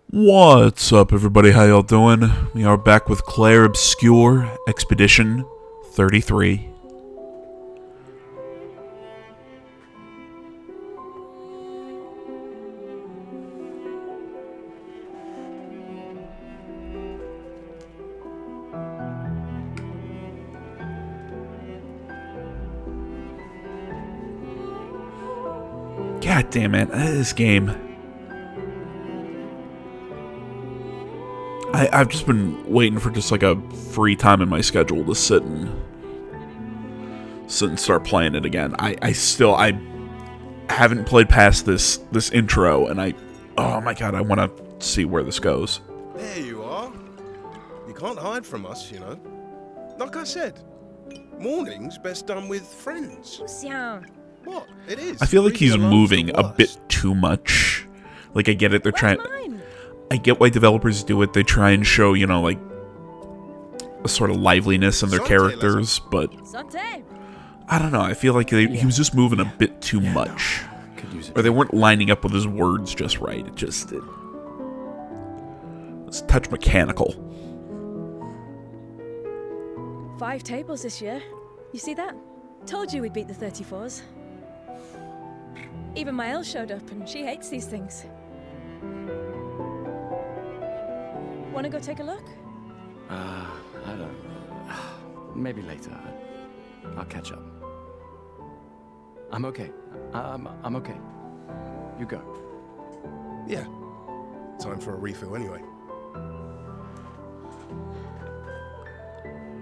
What's up, everybody? How y'all doing? We are back with Clair Obscur, Expedition 33. God damn it, this game. I've just been waiting for just like a free time in my schedule to sit and start playing it again. I haven't played past this intro, and oh my god, I want to see where this goes. There you are. You can't hide from us, you know. Like I said, morning's best done with friends. What? It is. I feel like he's moving a bit too much. Like, I get it, they're trying... I get why developers do it. They try and show, you know, like, a sort of liveliness in their characters, but... I don't know, I feel like he was just moving a bit too much. Or they weren't lining up with his words just right. It was a touch mechanical. 5 tables this year. You see that? Told you we'd beat the 34s. Even my Elle showed up, and she hates these things. Wanna go take a look? I don't... Maybe later. I'll catch up. I'm okay. I'm okay. You go. Yeah. Time for a refill anyway.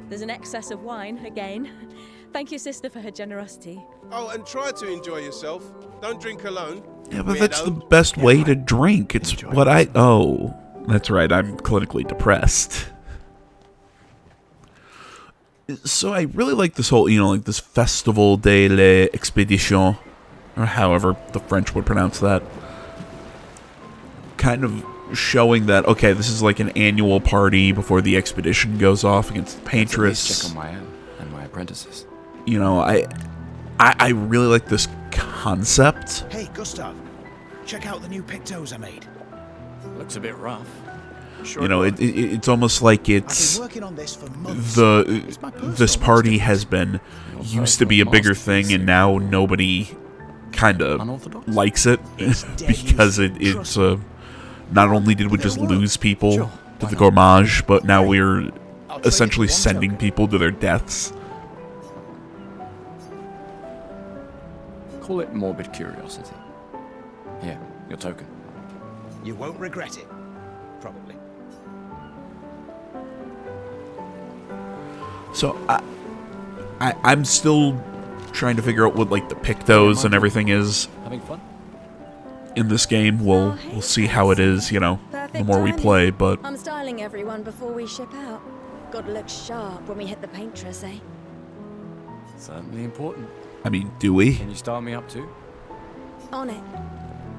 There's an excess of wine, again. Thank you, sister, for her generosity. Oh, and try to enjoy yourself. Don't drink alone. Yeah, but that's the best way to drink. It's what I... Oh, that's right. I'm clinically depressed. So I really like this whole, you know, like this Festival de l'Expédition, or however the French would pronounce that. Kind of showing that, okay, this is like an annual party before the expedition goes off against the Paintress. Check on my own and my apprentices. You know, I really like this concept. Hey, Gustav, check out the new pictos I made. Looks a bit rough. Sure, you know, it's almost like it's I've been working on this for months. This party has been used to be a bigger thing, and now nobody kind of likes it because it's not only did we just lose people to the gourmage, but now we're essentially sending people to their deaths. Call it morbid curiosity. Here, your token. You won't regret it, probably. So I'm still trying to figure out what like the pictos and everything is. Having fun? In this game, we'll see how it is, you know, the more we play, but... I'm styling everyone before we ship out. Gotta look sharp when we hit the Paintress, eh? Certainly important. I mean, do we? Can you start me up too? On it.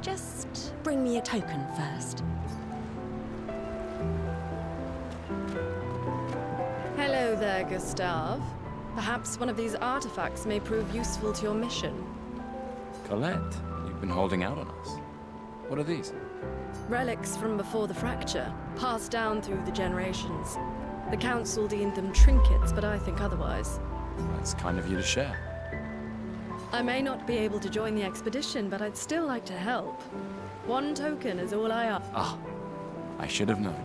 Just bring me a token first. Hello there, Gustav. Perhaps one of these artifacts may prove useful to your mission. Colette, you've been holding out on us. What are these? Relics from before the fracture, passed down through the generations. The council deemed them trinkets, but I think otherwise. That's kind of you to share. I may not be able to join the expedition, but I'd still like to help. 1 token is all I ask. Ah, I should have known.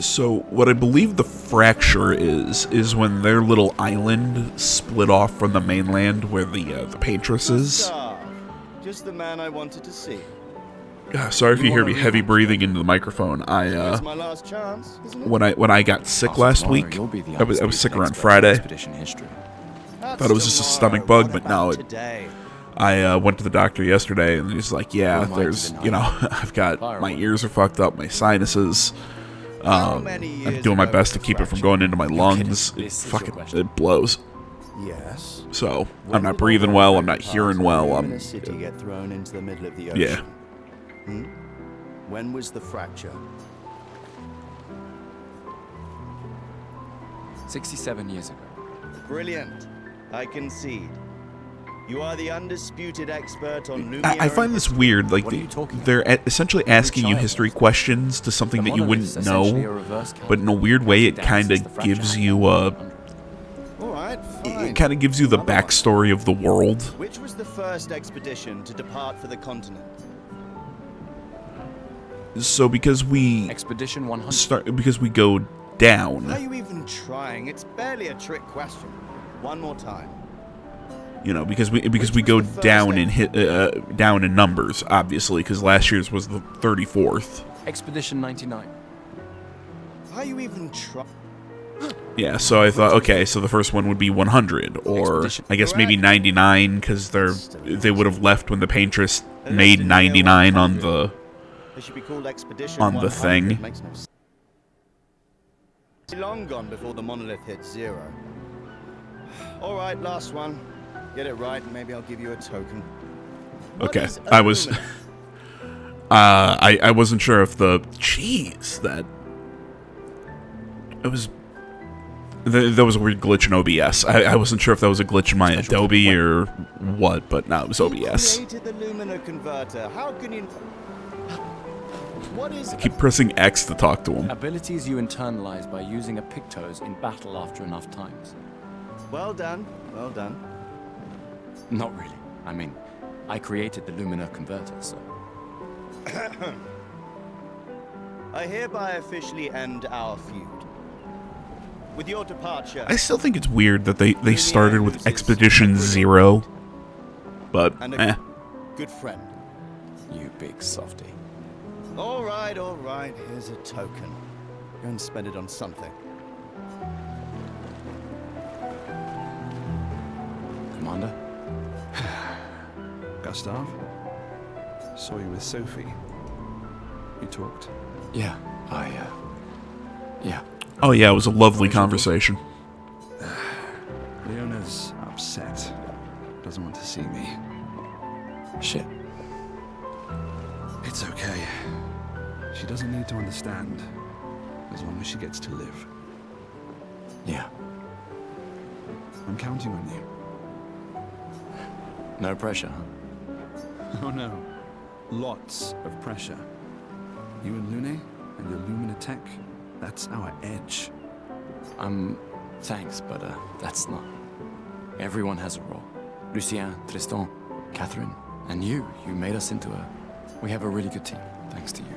So, what I believe the fracture is when their little island split off from the mainland where the Paintress is. Just the man I wanted to see. Sorry if you hear me heavy breathing into the microphone. It's my last chance, isn't it? When I got sick last week, I was sick around Friday. Thought it was just a stomach bug, but no, I went to the doctor yesterday, and he's like, yeah, there's, you know, I've got, my ears are fucked up, my sinuses. I'm doing my best to keep it from going into my lungs. It blows. Yes. So, I'm not breathing well, I'm not hearing well, When a city get thrown into the middle of the ocean. Yeah. When was the fracture? 67 years ago. Brilliant. I concede. You are the undisputed expert on Lumiere. I find this weird. Like, they're essentially asking you history questions to something that you wouldn't know, but in a weird way, it kind of gives you it kind of gives you the backstory of the world. Which was the first expedition to depart for the continent? So because we Expedition 100. because we go down. Are you even trying? It's barely a trick question. One more time. You know, because we go down in down in numbers, obviously, because last year's was the 34th. Expedition 99. Are you even trying? Yeah, so I thought, okay, so the first one would be 100, or I guess maybe 99, because they would have left when the Paintress made 99 on the thing. Makes no sense. Long gone before the monolith hit 0. All right, last one. Get it right, and maybe I'll give you a token. Okay, I was I wasn't sure if the that it was. There was a weird glitch in OBS. I wasn't sure if that was a glitch in my Adobe or what, but no, it was OBS. Created the Lumina converter. How can you? What is? I keep pressing X to talk to him. Abilities you internalize by using a Pictos in battle after enough times. Well done. Well done. Not really. I mean, I created the Lumina converter, so... I hereby officially end our feud. With your departure... I still think it's weird that they started with Expedition 0, but, good friend. You big softy. All right, here's a token. Go and spend it on something. Commander? Gustav? Saw you with Sophie. You talked. Yeah, yeah. Oh yeah, it was a lovely conversation. Leona's upset. Doesn't want to see me. Shit. It's okay. She doesn't need to understand. As long as she gets to live. Yeah. I'm counting on you. No pressure, huh? Oh no. Lots of pressure. You and Lune and your Lumina tech, that's our edge. Thanks, but that's not. Everyone has a role. Lucien, Tristan, Catherine, and you made us into we have a really good team, thanks to you.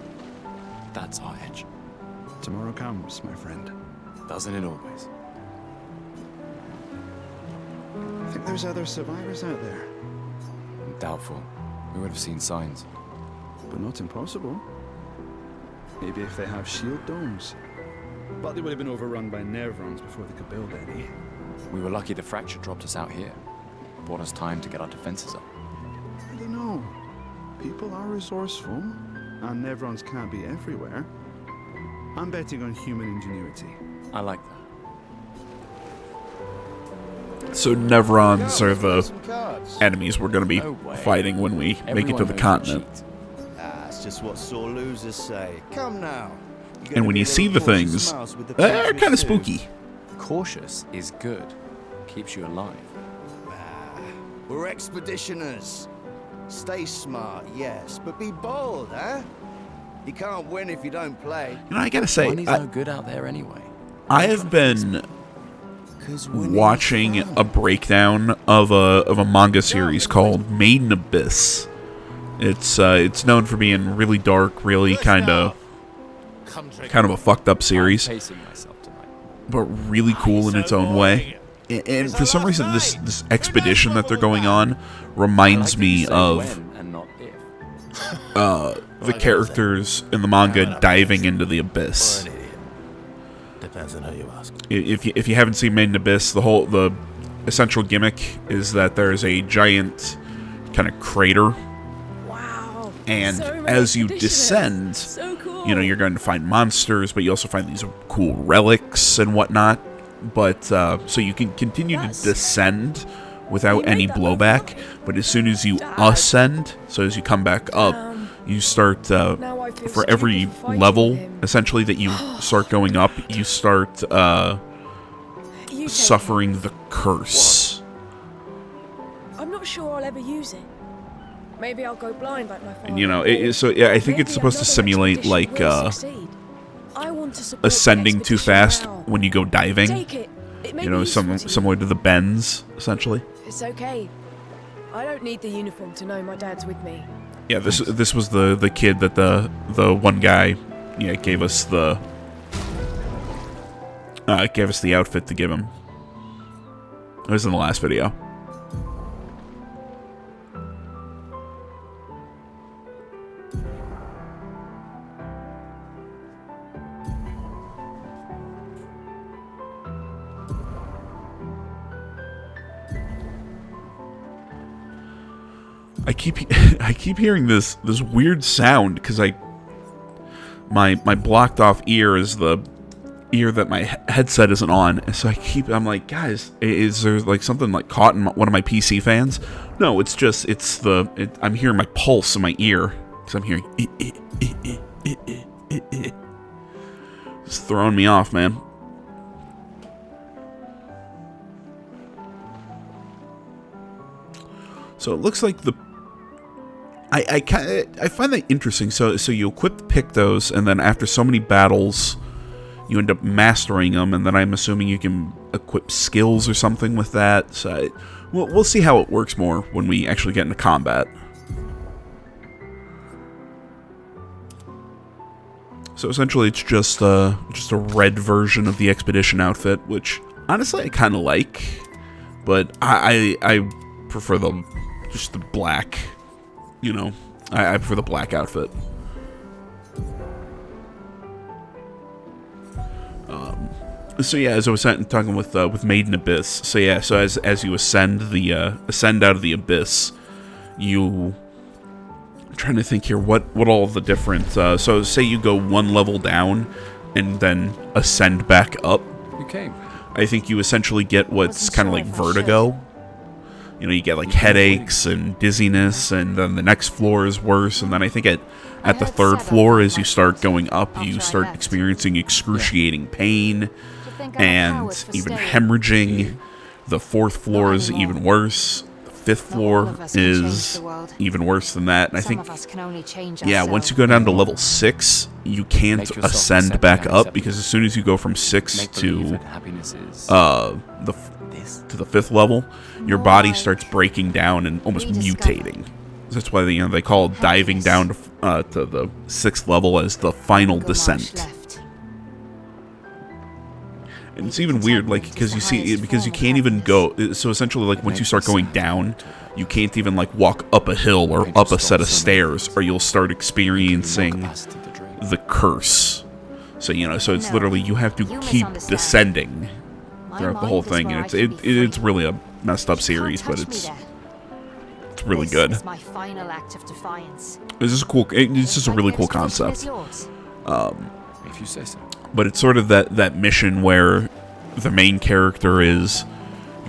That's our edge. Tomorrow comes, my friend. Doesn't it always? I think there's other survivors out there. Doubtful. We would have seen signs. But not impossible. Maybe if they have shield domes. But they would have been overrun by Nevrons before they could build any. We were lucky the fracture dropped us out here. Bought us time to get our defenses up. I don't know. People are resourceful, and Nevrons can't be everywhere. I'm betting on human ingenuity. I like that. So Nevrons are the enemies we're going to be fighting when we make it to the continent. That's just what sore losers say. Come now. And when you see the things, they're kind of spooky. Cautious is good. Keeps you alive. We're expeditioners. Stay smart, yes, but be bold, huh? You can't win if you don't play. You know, I gotta say, Money's no good out there anyway. I have been watching a breakdown of a manga series called Made in Abyss. It's known for being really dark, really kind of a fucked up series, but really cool in its own way. And for some reason, this expedition that they're going on reminds me of the characters in the manga diving into the abyss. Depends on how you ask. If you haven't seen Made in Abyss, the essential gimmick is that there's a giant kind of crater. Wow. And So as you expeditionist. descend, So cool. you know, you're going to find monsters, but you also find these cool relics and whatnot. But so you can continue to descend without any blowback, but as soon as you ascend, so as you come back up, you start Now I feel for stupid every for fighting level him. essentially that you start going up, you start You take suffering the curse. I'm not sure I'll ever use it. Maybe I'll go blind like my father. And, you know, so yeah, I think it's supposed to simulate like ascending too fast when you go diving. You know, similar to the bends, essentially. It's okay. I don't need the uniform to know my dad's with me. Yeah, this was the kid that the one guy, yeah, gave us the outfit to give him. It was in the last video. I keep hearing this weird sound because my blocked off ear is the ear that my headset isn't on, and so I'm like, guys, is there like something like caught in one of my PC fans? No, it's I'm hearing my pulse in my ear because I'm hearing it's throwing me off, man. So it looks like I find that interesting. So you equip the Pictos, and then after so many battles, you end up mastering them, and then I'm assuming you can equip skills or something with that. So we'll see how it works more when we actually get into combat. So essentially, it's just a red version of the expedition outfit, which honestly I kind of like, but I prefer just the black. You know, I prefer the black outfit. So yeah, as I was talking with Maiden Abyss. So yeah, so as you ascend out of the abyss, I'm trying to think here what all of the different. So say you go one level down, and then ascend back up. You came. I think you essentially get what's kind of like vertigo. You know, you get like headaches and dizziness, and then the next floor is worse, and then I think at the third floor, as you start going up, you start experiencing excruciating pain and even hemorrhaging. The fourth floor is even worse. The fifth floor is even worse than that, and I think, yeah, once you go down to level 6, you can't ascend back up, because as soon as you go from 6 to the 5th level, your body starts breaking down and almost mutating. That's why they call diving down to the 6th level as the final descent. And it's even weird, like, because you can't even go. So essentially, like, once you start going down, you can't even like walk up a hill or up a set of stairs, or you'll start experiencing the curse. So so it's literally you have to keep descending throughout the whole thing, and it's really a messed up series, but it's really good. It's just cool. It's just a really cool concept. If you say so. But it's sort of that mission where the main character is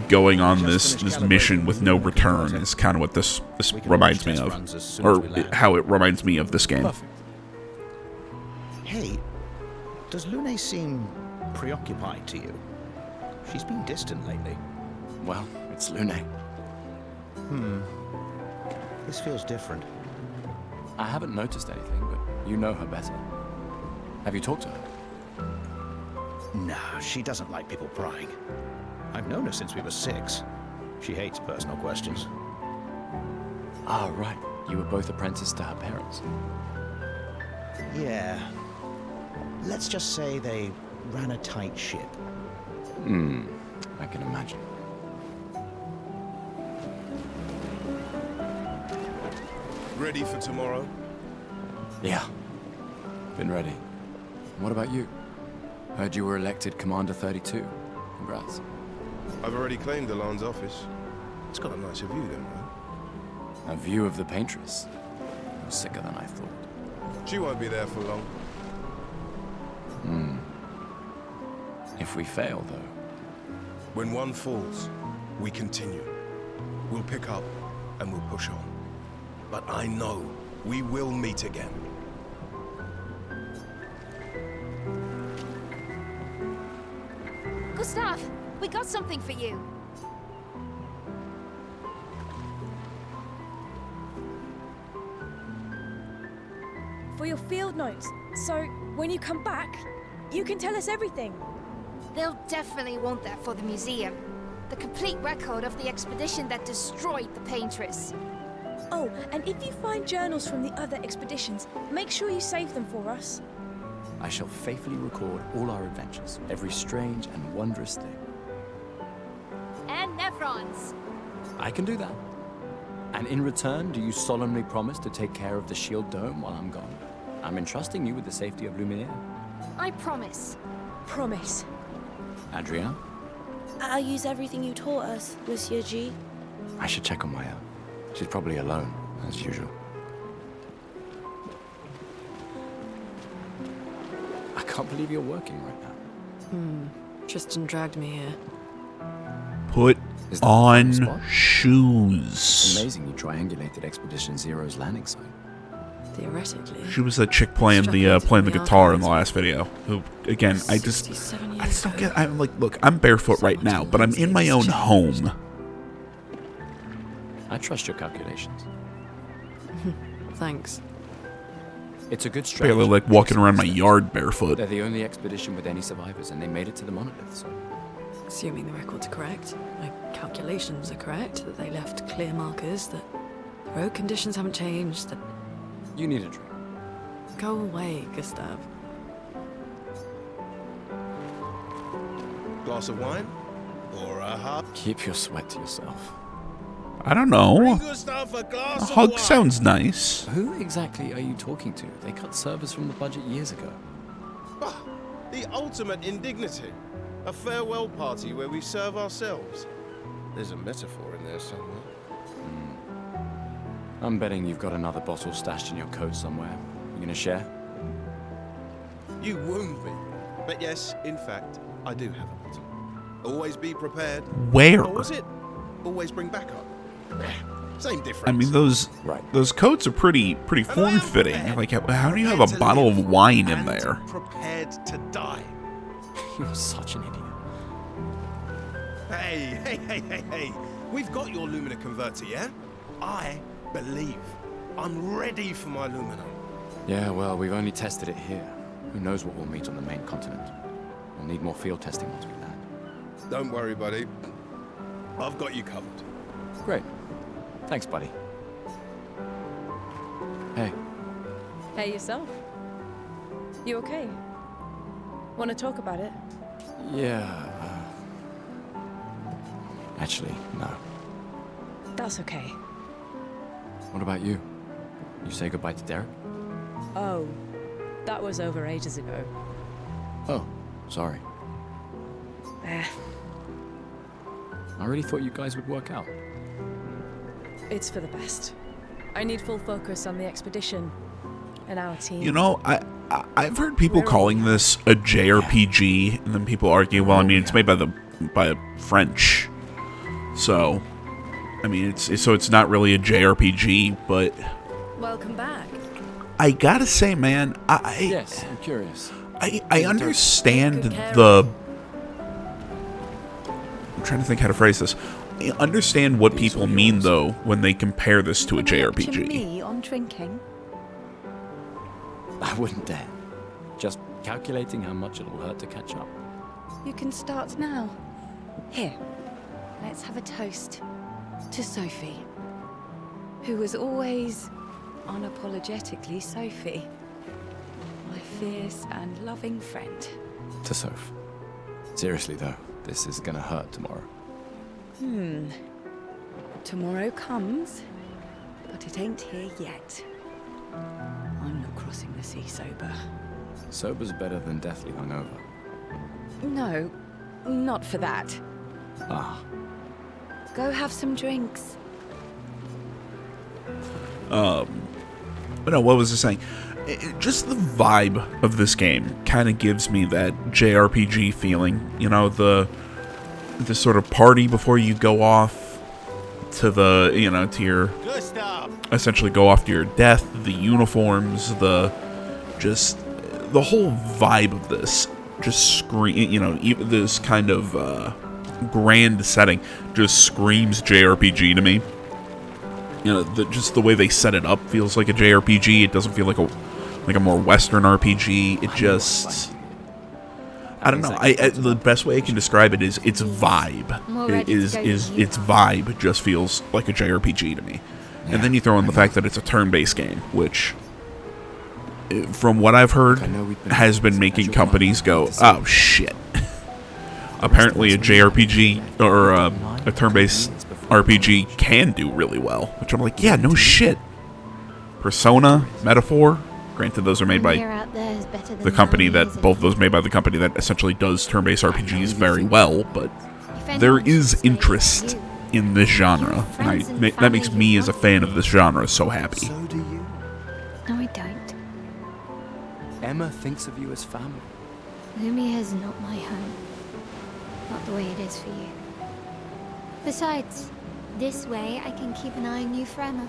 going on this mission with no return is kind of what this reminds me of, or how it reminds me of this game. Hey, does Lune seem preoccupied to you? She's been distant lately. Well, it's Lune. This feels different. I haven't noticed anything, but you know her better. Have you talked to her? No, she doesn't like people prying. I've known her since we were 6. She hates personal questions. Ah, right. You were both apprenticed to her parents. Yeah. Let's just say they ran a tight ship. I can imagine. Ready for tomorrow? Yeah. Been ready. What about you? Heard you were elected Commander 32. Congrats. I've already claimed Alon's office. It's got a nicer view than mine. A view of the Paintress. You're sicker than I thought. She won't be there for long. If we fail, though. When one falls, we continue. We'll pick up and we'll push on. But I know we will meet again. Gustav, we got something for you. your field notes. So, when you come back, you can tell us everything. They'll definitely want that for the museum. The complete record of the expedition that destroyed the Paintress. Oh, and if you find journals from the other expeditions, make sure you save them for us. I shall faithfully record all our adventures, every strange and wondrous thing. And Nevrons. I can do that. And in return, do you solemnly promise to take care of the Shield Dome while I'm gone? I'm entrusting you with the safety of Luminaire. I promise. Promise. Adrien? I'll use everything you taught us, Monsieur G. I should check on Maya. She's probably alone, as usual. I can't believe you're working right now. Tristan dragged me here. Put Is that on the spot? shoes. Amazing you triangulated Expedition Zero's landing site. Theoretically. She was that chick playing the guitar in the last video. Who, again, I just don't get. I'm like, look, I'm barefoot right now, but I'm in my own home. I trust your calculations. Thanks. It's a good strategy. Barely like walking around my yard barefoot. They're the only expedition with any survivors, and they made it to the monolith, so... Assuming the record's correct, my calculations are correct, that they left clear markers, that road conditions haven't changed, that... You need a drink. Go away, Gustav. Glass of wine? Or a hug? Keep your sweat to yourself. I don't know. Bring Gustav a glass A of hug wine. sounds nice. Who exactly are you talking to? They cut servers from the budget years ago. Ah, the ultimate indignity. A farewell party where we serve ourselves. There's a metaphor in there somewhere. I'm betting you've got another bottle stashed in your coat somewhere. You gonna share? You wound me. But yes, in fact, I do have a bottle. Always be prepared. Where? Or was it? Always bring backup. Same difference. I mean, those coats are pretty form-fitting. Like, how do you have a bottle of wine in there? Prepared to die. You're such an idiot. Hey. We've got your Lumina converter, yeah? I believe. I'm ready for my Lumina. Yeah, well, we've only tested it here. Who knows what we'll meet on the main continent? We'll need more field testing once we land. Don't worry, buddy. I've got you covered. Great. Thanks, buddy. Hey. Hey, yourself. You okay? Want to talk about it? Yeah, actually, no. That's okay. What about you? You say goodbye to Derek? Oh, that was over ages ago. Oh, sorry. I really thought you guys would work out. It's for the best. I need full focus on the expedition and our team. You know, I've heard people calling this a JRPG, and then people argue, well, I mean, it's made by French, so I mean, it's not really a JRPG, but Welcome back. I gotta say, man, Yes, I'm curious. I understand the. I'm trying to think how to phrase this. I understand what people mean, though, when they compare this to a JRPG. Me on drinking. I wouldn't dare. Just calculating how much it'll hurt to catch up. You can start now. Here, let's have a toast to Sophie, who was always unapologetically Sophie, my fierce and loving friend. To Soph. Seriously, though, this is gonna hurt tomorrow. Tomorrow comes, but it ain't here yet. I'm not crossing the sea sober. Sober's better than deathly hungover. No, not for that. Ah, Go have some drinks. But no, what was I saying? Just the vibe of this game kind of gives me that JRPG feeling. You know, the sort of party before you go off to the, you know, to your, essentially go off to your death, the uniforms, the whole vibe of this just scream, you know, even this kind of grand setting just screams JRPG to me. You know, just the way they set it up feels like a JRPG. It doesn't feel like like a more Western RPG. It just, I don't know. The best way I can describe it is its vibe. Its vibe just feels like a JRPG to me. And then you throw in the fact that it's a turn-based game, which, from what I've heard, has been making companies go, oh shit. Apparently a JRPG or a turn-based RPG can do really well. Which I'm like, yeah, no shit. Persona, Metaphor, granted those are made by the company that, both of those made by the company that essentially does turn-based RPGs very well, but there is interest in this genre, and that makes me as a fan of this genre so happy. So do you. No, I don't. Emma thinks of you as family. Lumia's not my home. Not the way it is for you. Besides, this way I can keep an eye on you for Emma.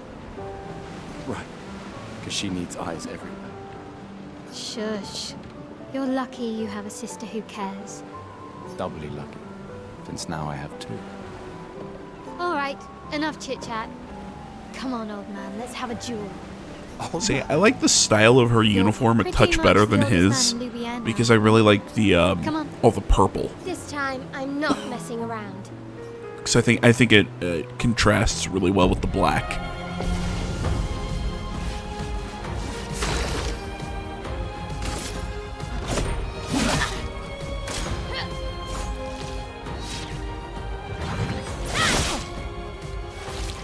Right, because she needs eyes everywhere. Shush. You're lucky you have a sister who cares. Doubly lucky, since now I have two. Alright, enough chit-chat. Come on, old man, let's have a duel. See, I like the style of her uniform a touch better than his, because I really like the all the purple. This time, I'm not messing around. Because I think it contrasts really well with the black.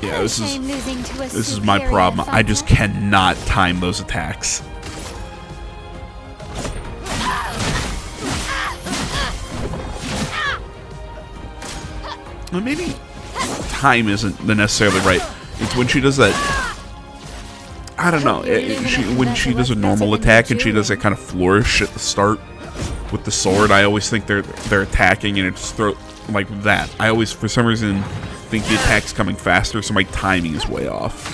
Yeah, this is my problem. I just cannot time those attacks. Well, maybe time isn't necessarily right. It's when she does that. I don't know. When she does a normal attack and she does that kind of flourish at the start with the sword, I always think they're attacking and it's like that. I always, for some reason, think the attack's coming faster, so my timing is way off.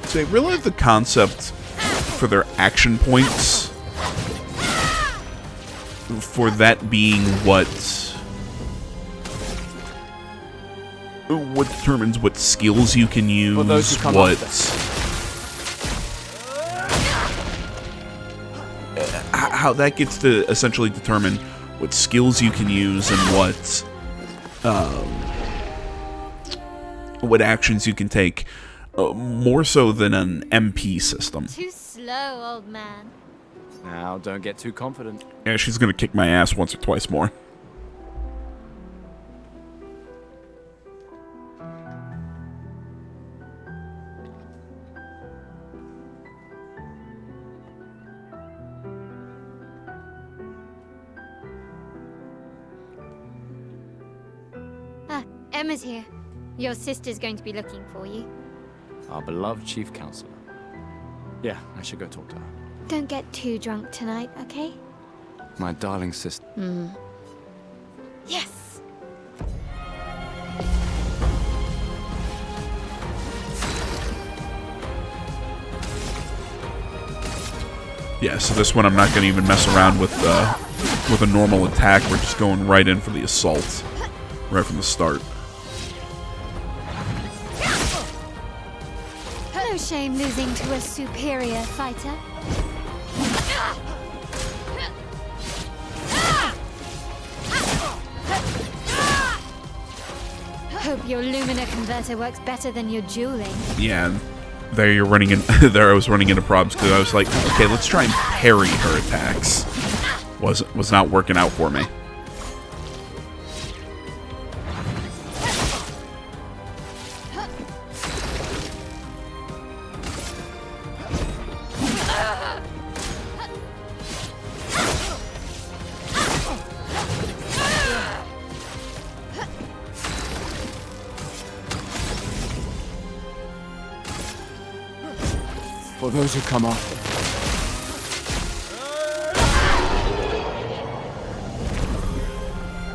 So I really like the concept for their action points, for that being what determines what skills you can use, how that gets to essentially determine what skills you can use and what actions you can take, more so than an MP system. Too slow, old man. Now, don't get too confident. Yeah, she's gonna kick my ass once or twice more. Emma's here. Your sister's going to be looking for you. Our beloved chief counselor. Yeah, I should go talk to her. Don't get too drunk tonight, okay? My darling sister. Yes! Yeah, so this one I'm not going to even mess around with a normal attack. We're just going right in for the assault. Right from the start. No shame losing to a superior fighter. Hope your Lumina converter works better than your dueling. Yeah, there you're running in. There I was running into problems because I was like, okay, let's try and parry her attacks. Was not working out for me. For those who come after.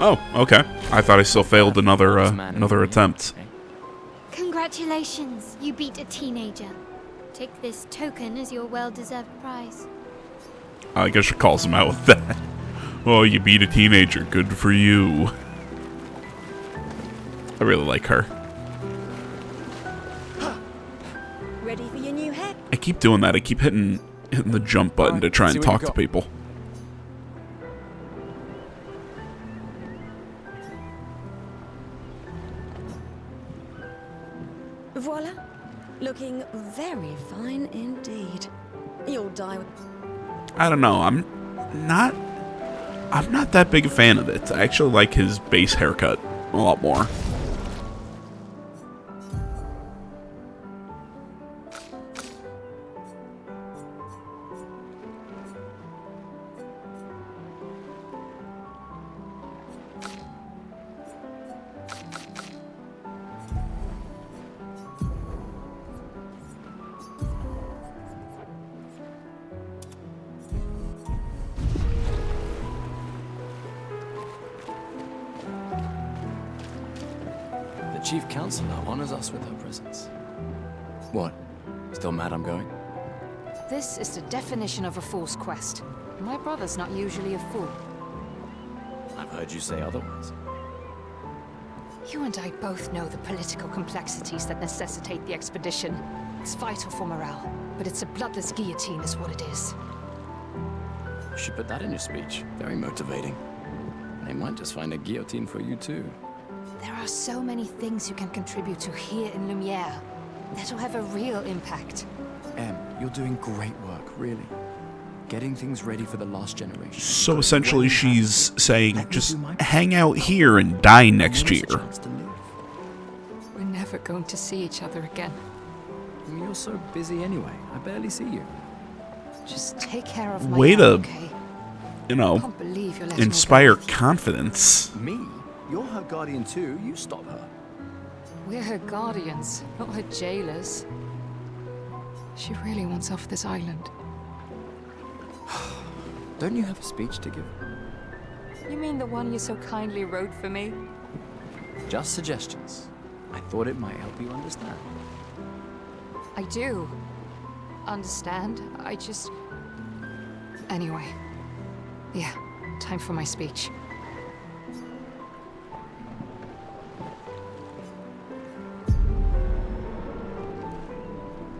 Oh, okay. I thought I still failed another attempt. Congratulations, you beat a teenager. Take this token as your well-deserved prize. I guess she calls him out with that. Oh, you beat a teenager. Good for you. really like her. Ready for your new hair? I keep doing that. I keep hitting the jump button to try and talk to people. Voila. Looking very fine indeed. You'll die with... I don't know. I'm not that big a fan of it. I actually like his base haircut a lot more. The Chief Counselor honors us with her presence. What? Still mad I'm going? This is the definition of a fool's quest. My brother's not usually a fool. I've heard you say otherwise. You and I both know the political complexities that necessitate the expedition. It's vital for morale, but it's a bloodless guillotine is what it is. You should put that in your speech. Very motivating. They might just find a guillotine for you too. There are so many things you can contribute to here in Lumiere. That'll have a real impact. Em, you're doing great work, really. Getting things ready for the last generation. So essentially she's saying, just hang out here and die next year. We're never going to see each other again. You're so busy anyway. I barely see you. Just take care of my Way to, okay? you know, Can't believe you're letting me inspire go. confidence. Me? You're her guardian too. You stop her. We're her guardians, not her jailers. She really wants off this island. Don't you have a speech to give? You mean the one you so kindly wrote for me? Just suggestions. I thought it might help you understand. I do. Understand? I just... Anyway. Yeah, time for my speech.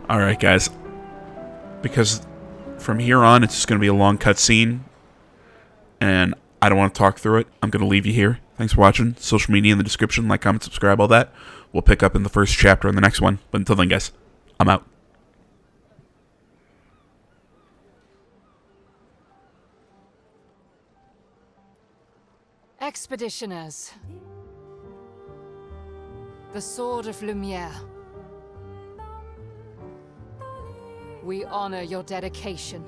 Alright, guys. Because from here on, it's just going to be a long cutscene. And I don't want to talk through it. I'm going to leave you here. Thanks for watching. Social media in the description. Like, comment, subscribe, all that. We'll pick up in the first chapter in the next one. But until then, guys, I'm out. Expeditioners. The Sword of Lumiere. We honor your dedication.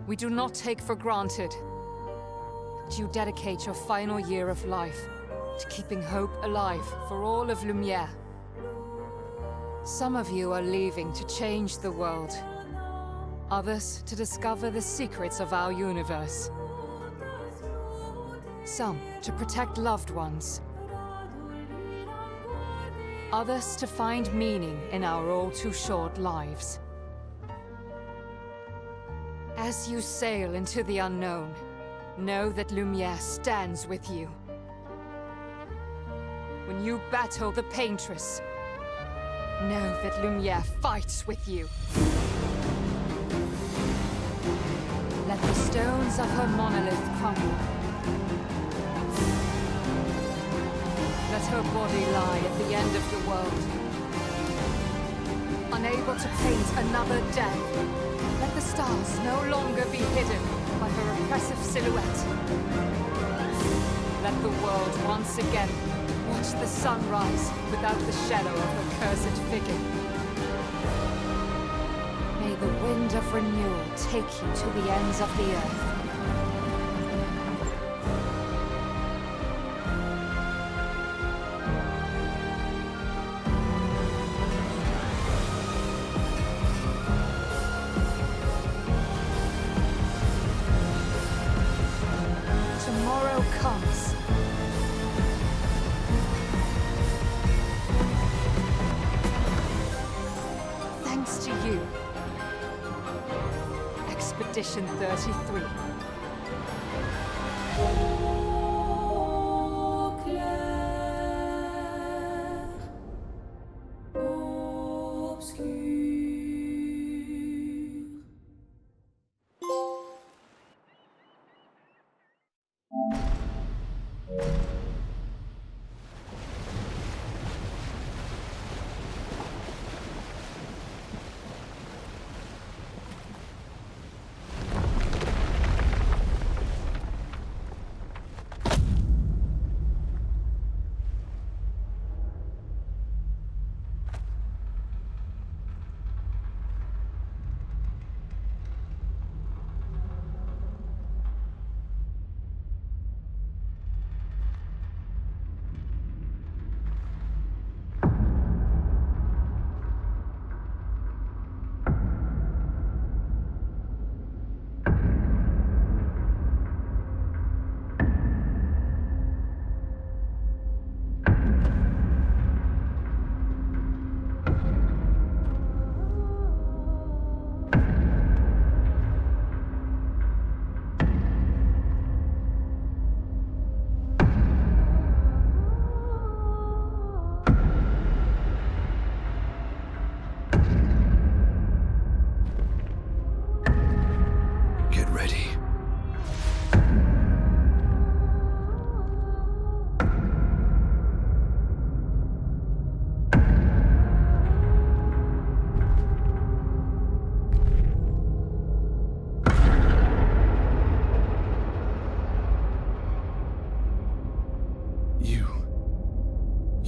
We do not take for granted that you dedicate your final year of life to keeping hope alive for all of Lumiere. Some of you are leaving to change the world. Others to discover the secrets of our universe. Some to protect loved ones. Others to find meaning in our all-too-short lives. As you sail into the unknown, know that Lumiere stands with you. When you battle the Paintress, know that Lumiere fights with you. Let the stones of her monolith crumble. Let her body lie at the end of the world. Unable to paint another death, let the stars no longer be hidden by her oppressive silhouette. Let the world once again watch the sun rise without the shadow of her cursed figure. May the wind of renewal take you to the ends of the earth. Tomorrow comes. Thanks to you. Expedition 33.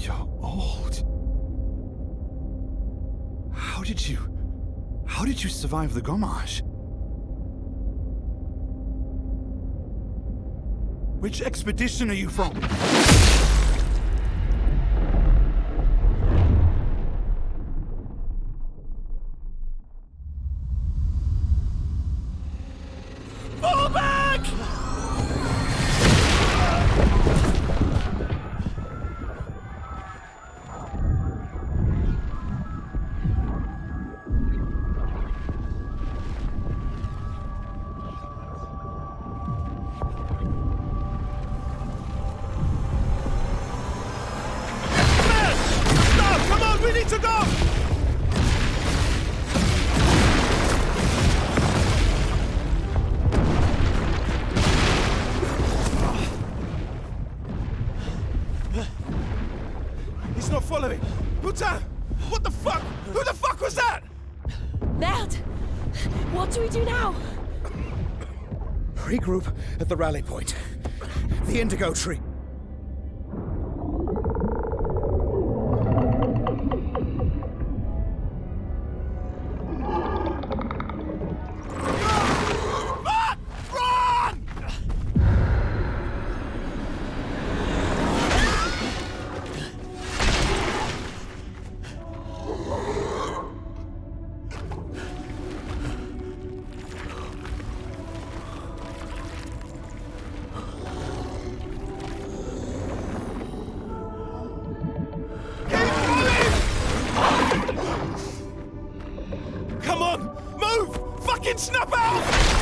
You're old. How did you survive the Gomage? Which expedition are you from? Fall back! Stop! Come on, we need to go! He's not following. Putain! What the fuck? Who the fuck was that? Merde! What do we do now? Regroup at the rally point. The Indigo Tree. Fuck! Run! Come on! Move! Fucking snap out!